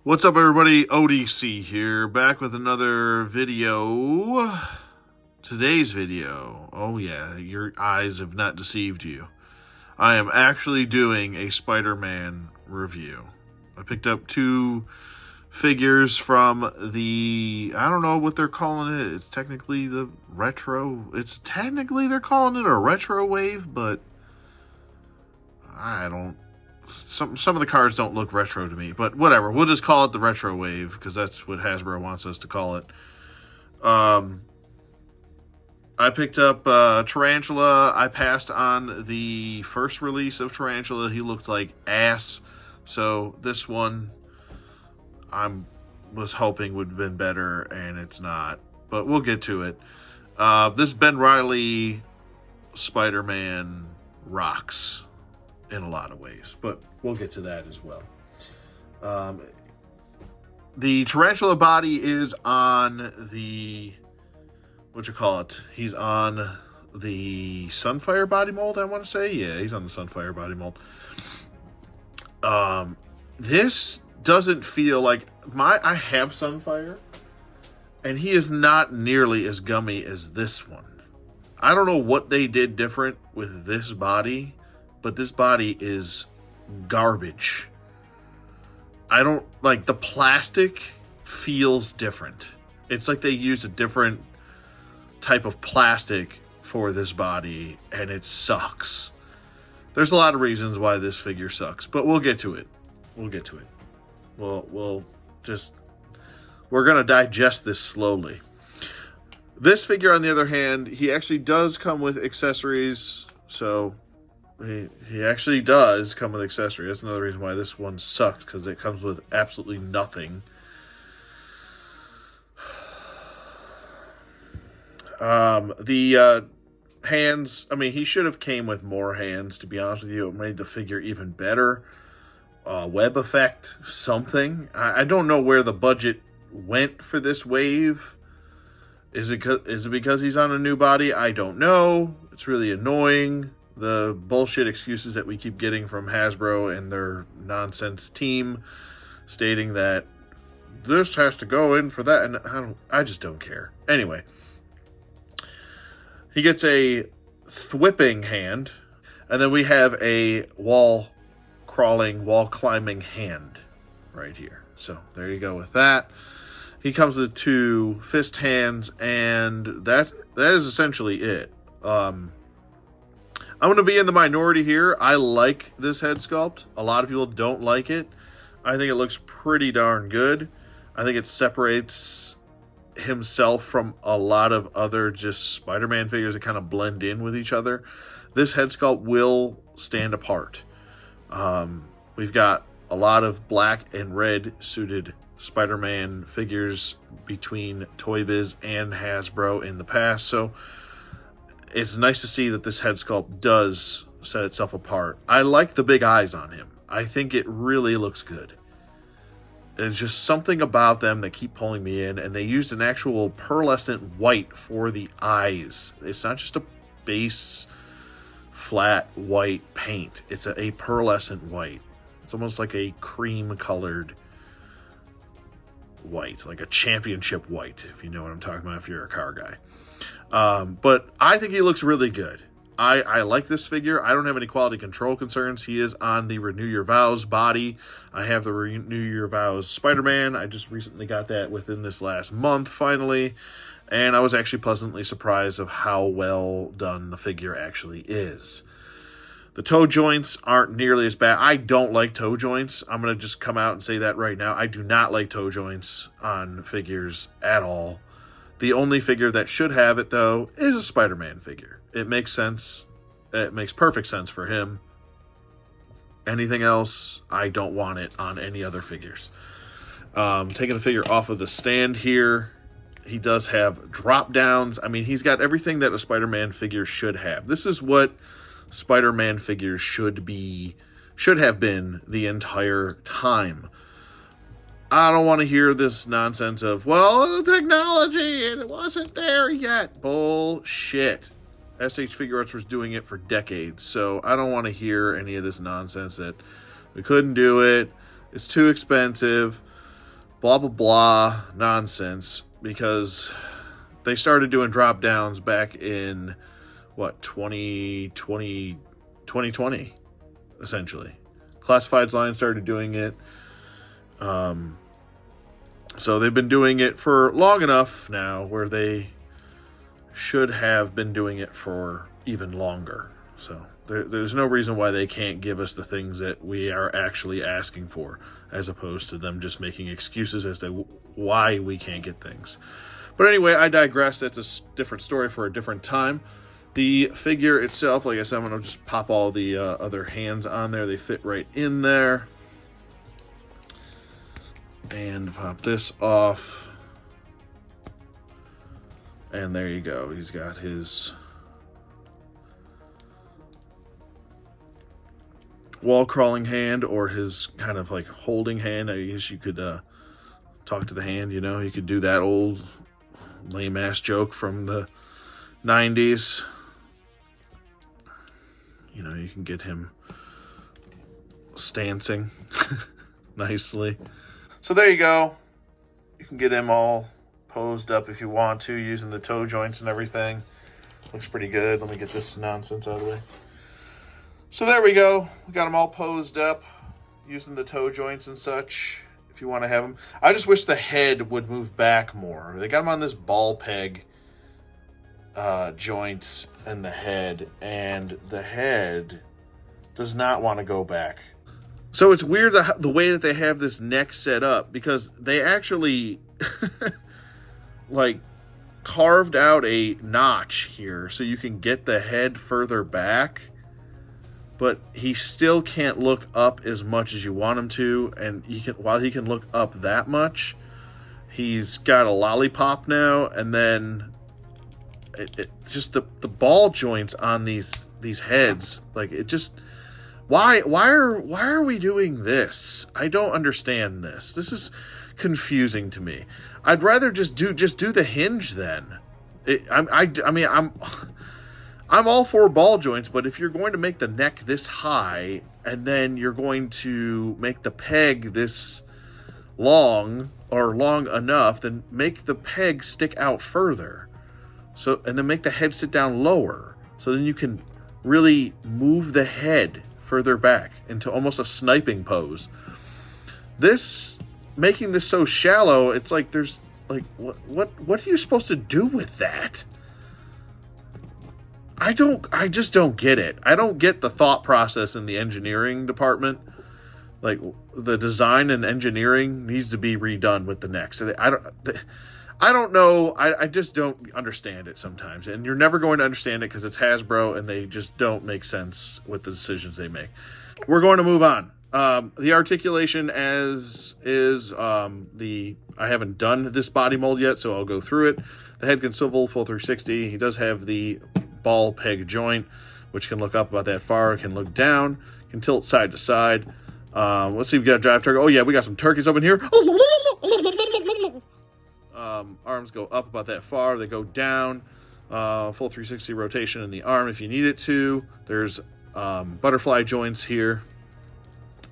What's up, everybody? ODC here, back with another video. Today's video, oh yeah, your eyes have not deceived you. I am actually doing a Spider-Man review. I picked up two figures from I don't know what they're calling it. It's technically they're calling it a retro wave, but I don't. Some of the cards don't look retro to me, but whatever. We'll just call it the retro wave because that's what Hasbro wants us to call it. I picked up Tarantula. I passed on the first release of Tarantula. He looked like ass, so this one was hoping would have been better, and it's not. But we'll get to it. This Ben Reilly Spider-Man rocks in a lot of ways, but we'll get to that as well. The Tarantula body is on the, he's on the Sunfire body mold, I want to say. Yeah, he's on the Sunfire body mold. This doesn't feel like I have Sunfire, and he is not nearly as gummy as this one. I don't know what they did different with this body, but this body is garbage. I don't like the plastic feels different. It's like they used a different type of plastic for this body, and it sucks. There's a lot of reasons why this figure sucks, but we'll get to it. We're gonna digest this slowly. This figure, on the other hand, he actually does come with accessories, so he actually does come with accessories. That's another reason why this one sucked, because it comes with absolutely nothing. The hands, I mean, he should have came with more hands, to be honest with you. It made the figure even better. Web effect, something. I don't know where the budget went for this wave. Is it because he's on a new body? I don't know. It's really annoying. The bullshit excuses that we keep getting from Hasbro and their nonsense team, stating that this has to go in for that, and I just don't care. Anyway, he gets a thwipping hand, and then we have a wall climbing hand right here. So there you go with that. He comes with two fist hands, and that is essentially it. I'm going to be in the minority here. I like this head sculpt. A lot of people don't like it. I think it looks pretty darn good. I think it separates himself from a lot of other just Spider-Man figures that kind of blend in with each other. This head sculpt will stand apart. We've got a lot of black and red suited Spider-Man figures between Toy Biz and Hasbro in the past, so it's nice to see that this head sculpt does set itself apart. I like the big eyes on him. I think it really looks good. There's just something about them that keep pulling me in, and they used an actual pearlescent white for the eyes. It's not just a base flat white paint. It's a pearlescent white. It's almost like a cream colored white, like a championship white, if you know what I'm talking about, if you're a car guy. But I think he looks really good. I like this figure. I don't have any quality control concerns. He is on the Renew Your Vows body. I have the Renew Your Vows Spider-Man. I just recently got that within this last month, finally. And I was actually pleasantly surprised of how well done the figure actually is. The toe joints aren't nearly as bad. I don't like toe joints. I'm going to just come out and say that right now. I do not like toe joints on figures at all. The only figure that should have it, though, is a Spider-Man figure. It makes sense. It makes perfect sense for him. Anything else, I don't want it on any other figures. Taking the figure off of the stand here, he does have drop downs. I mean, he's got everything that a Spider-Man figure should have. This is what Spider-Man figures should have been the entire time. I don't want to hear this nonsense of, well, the technology, and it wasn't there yet. Bullshit. SH Figure Arts was doing it for decades, so I don't want to hear any of this nonsense that we couldn't do it, it's too expensive. blah, blah, blah nonsense, because they started doing drop downs back in, 2020, essentially. Classifieds line started doing it. So they've been doing it for long enough now where they should have been doing it for even longer. So there's no reason why they can't give us the things that we are actually asking for, as opposed to them just making excuses as to why we can't get things. But anyway, I digress. That's a different story for a different time. The figure itself, like I said, I'm going to just pop all the other hands on there. They fit right in there. And pop this off. And there you go. He's got his wall crawling hand, or his kind of like holding hand. I guess you could talk to the hand, you know. You could do that old lame ass joke from the 90s. You know, you can get him stancing nicely. So there you go. You can get him all posed up if you want to, using the toe joints and everything. Looks pretty good. Let me get this nonsense out of the way. So there we go. We got them all posed up, using the toe joints and such, if you want to have them. I just wish the head would move back more. They got them on this ball peg joint and the head does not want to go back. So it's weird the way that they have this neck set up, because they actually like carved out a notch here so you can get the head further back, but he still can't look up as much as you want him to. And while he can look up that much, he's got a lollipop now. And then it just the ball joints on these heads, like, it just, why are we doing this? I don't understand this. This is confusing to me. I'd rather just do the hinge then. I mean, I'm all for ball joints, but if you're going to make the neck this high and then you're going to make the peg this long, or long enough, then make the peg stick out further. So, and then make the head sit down lower, so then you can really move the head further back into almost a sniping pose. Making this so shallow, it's like there's like, what are you supposed to do with that? I just don't get it. I don't get the thought process in the engineering department. Like, the design and engineering needs to be redone with the neck. So I don't know. I just don't understand it sometimes. And you're never going to understand it because it's Hasbro and they just don't make sense with the decisions they make. We're going to move on. The articulation as is, I haven't done this body mold yet, so I'll go through it. The head can swivel full 360. He does have the ball peg joint, which can look up about that far, can look down, can tilt side to side. Let's see, we got a drive turkey. Oh yeah, we got some turkeys up in here. Arms go up about that far, they go down. Full 360 rotation in the arm if you need it to. There's butterfly joints here,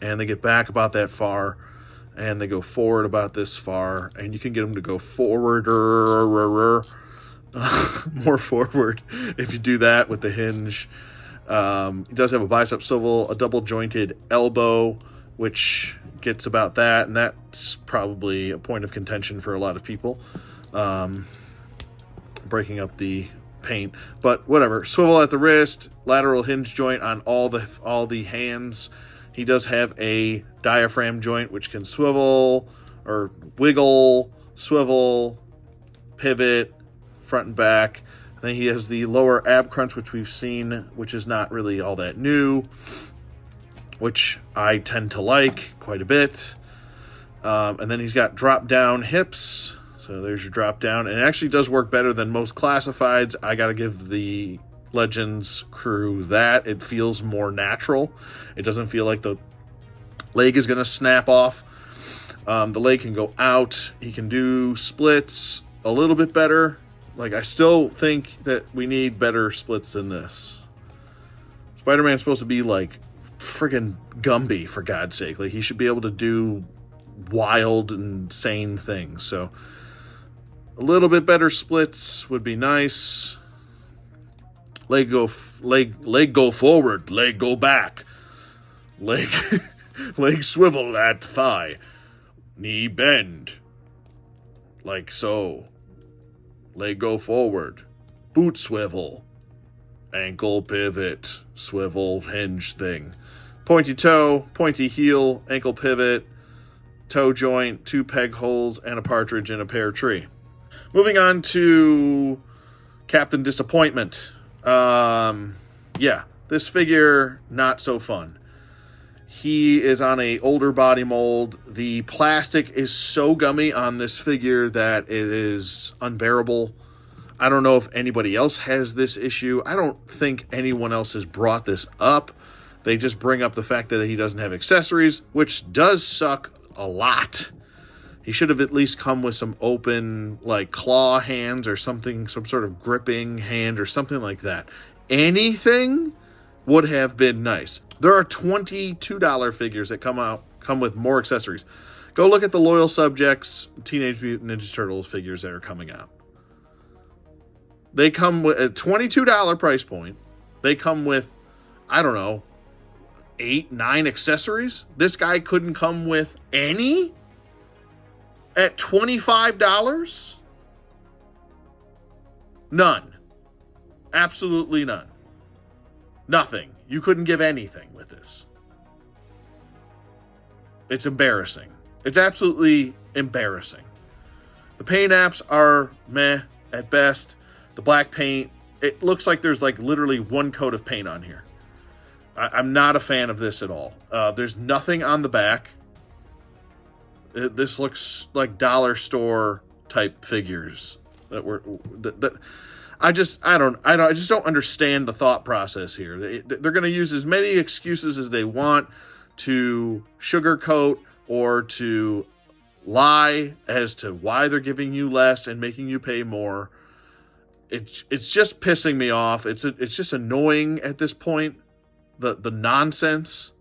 and they get back about that far, and they go forward about this far, and you can get them to go forward more forward if you do that with the hinge. He does have a bicep swivel, a double jointed elbow, which gets about that, and that's probably a point of contention for a lot of people, breaking up the paint, but whatever. Swivel at the wrist, lateral hinge joint on all the hands. He does have a diaphragm joint which can swivel or wiggle, swivel, pivot, front and back. Then he has the lower ab crunch, which we've seen, which is not really all that new, which I tend to like quite a bit. And then he's got drop down hips. So there's your drop down. And it actually does work better than most classifieds. I got to give the Legends crew that. It feels more natural. It doesn't feel like the leg is going to snap off. The leg can go out. He can do splits a little bit better. Like, I still think that we need better splits than this. Spider-Man's supposed to be like friggin' Gumby, for God's sake. Like, he should be able to do wild, insane things. So a little bit better splits would be nice. Leg go forward, leg go back, leg leg swivel at thigh, knee bend, like so. Leg go forward, boot swivel, ankle pivot, swivel hinge thing, pointy toe, pointy heel, ankle pivot, toe joint, 2 peg holes, and a partridge in a pear tree. Moving on to Captain Disappointment. Yeah, this figure, not so fun. He is on a older body mold. The plastic is so gummy on this figure that it is unbearable. I don't know if anybody else has this issue. I don't think anyone else has brought this up. They just bring up the fact that he doesn't have accessories, which does suck a lot. He should have at least come with some open, like, claw hands or something, some sort of gripping hand or something like that. Anything would have been nice. There are $22 figures that come with more accessories. Go look at the Loyal Subjects Teenage Mutant Ninja Turtles figures that are coming out. They come with a $22 price point. They come with, I don't know, 8, 9 accessories. This guy couldn't come with any at $25? None. Absolutely none. Nothing. You couldn't give anything with this. It's embarrassing. It's absolutely embarrassing. The paint apps are meh at best. The black paint, it looks like there's like literally 1 coat of paint on here. I'm not a fan of this at all. There's nothing on the back. This looks like dollar store type figures I just don't understand the thought process here. They're going to use as many excuses as they want to sugarcoat or to lie as to why they're giving you less and making you pay more. It's just pissing me off. It's just annoying at this point. The nonsense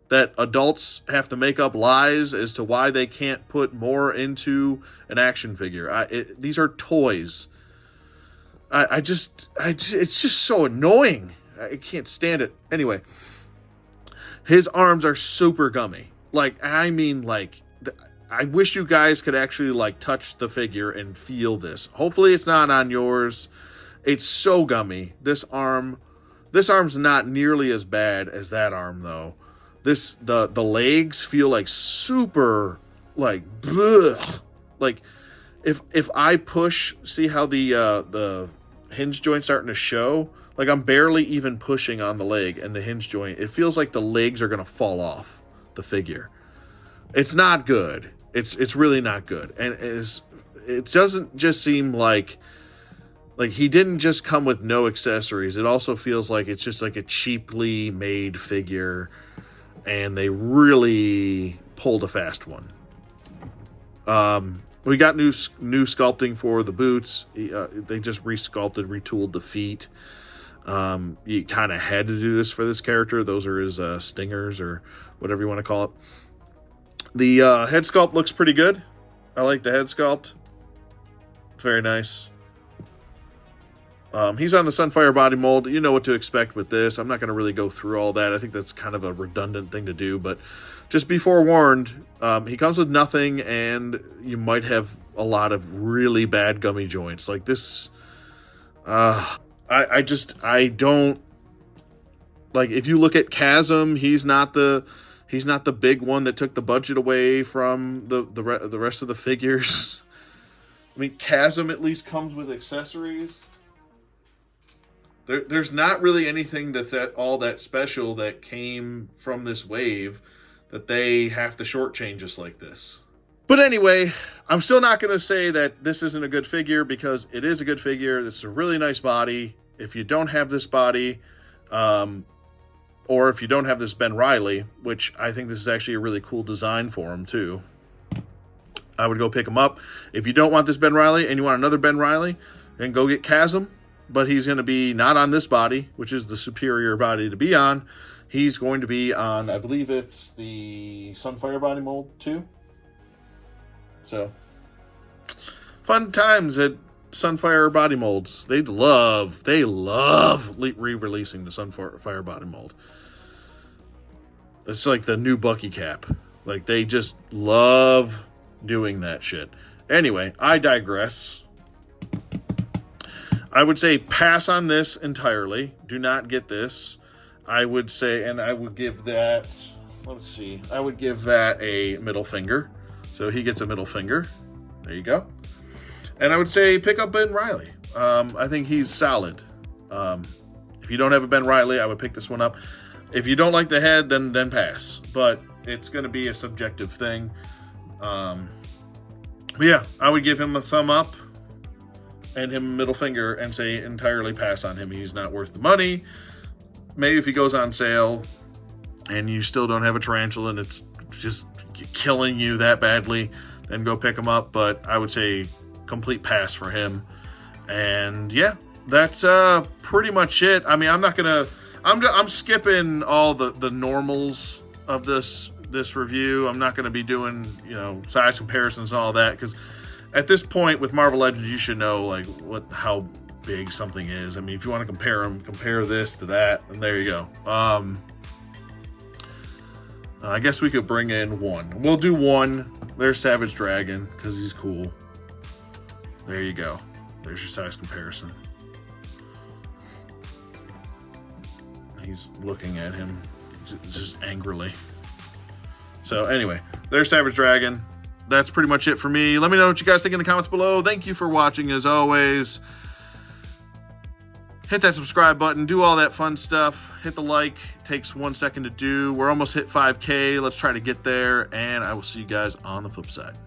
that adults have to make up lies as to why they can't put more into an action figure. These are toys. It's just so annoying. I can't stand it. Anyway, his arms are super gummy. Like, I mean, like, I wish you guys could actually, like, touch the figure and feel this. Hopefully it's not on yours. It's so gummy. This arm's not nearly as bad as that arm, though. The legs feel like super, like, blech. Like, if I push, see how the hinge joint's starting to show? Like, I'm barely even pushing on the leg and the hinge joint. It feels like the legs are going to fall off the figure. It's not good. It's really not good. And it doesn't just seem like he didn't just come with no accessories. It also feels like it's just like a cheaply made figure, and they really pulled a fast one. We got new sculpting for the boots. They just retooled the feet. You kind of had to do this for this character. Those are his stingers, or whatever you want to call it. The head sculpt looks pretty good. I like the head sculpt. It's very nice. He's on the Sunfire body mold. You know what to expect with this. I'm not going to really go through all that. I think that's kind of a redundant thing to do, but just be forewarned. He comes with nothing, and you might have a lot of really bad gummy joints. Like this, I don't like. If you look at Chasm, he's not the big one that took the budget away from the rest of the figures. I mean, Chasm at least comes with accessories. There's not really anything that's all that special that came from this wave that they have to shortchange us like this. But anyway, I'm still not going to say that this isn't a good figure, because it is a good figure. This is a really nice body. If you don't have this body, or if you don't have this Ben Reilly, which I think this is actually a really cool design for him too, I would go pick him up. If you don't want this Ben Reilly and you want another Ben Reilly, then go get Chasm. But he's going to be not on this body, which is the superior body to be on. He's going to be on, I believe it's the Sunfire body mold too. So, fun times at Sunfire Body Molds. They love re-releasing the Sunfire Body Mold. It's like the new Bucky cap. Like, they just love doing that shit. Anyway, I digress. I would say pass on this entirely. Do not get this. I would say, and I would give that, let's see, I would give that a middle finger. So he gets a middle finger. There you go. And I would say pick up Ben Reilly. I think he's solid. If you don't have a Ben Reilly, I would pick this one up. If you don't like the head, then pass. But it's going to be a subjective thing. But yeah, I would give him a thumb up and him a middle finger and say entirely pass on him. He's not worth the money. Maybe if he goes on sale and you still don't have a Tarantula and it's just killing you that badly, then go pick him up. But I would say complete pass for him. And yeah, that's pretty much it. I mean, I'm skipping all the normals of this review. I'm not going to be doing, size comparisons and all that, because at this point with Marvel Legends, you should know like how big something is. I mean, if you want to compare them, compare this to that, and there you go. I guess we could bring in one. We'll do one. There's Savage Dragon because he's cool. There you go. There's your size comparison. He's looking at him just angrily. So anyway, there's Savage Dragon. That's pretty much it for me. Let me know what you guys think in the comments below. Thank you for watching as always. Hit that subscribe button. Do all that fun stuff. Hit the like. It takes 1 second to do. We're almost hit 5K. Let's try to get there. And I will see you guys on the flip side.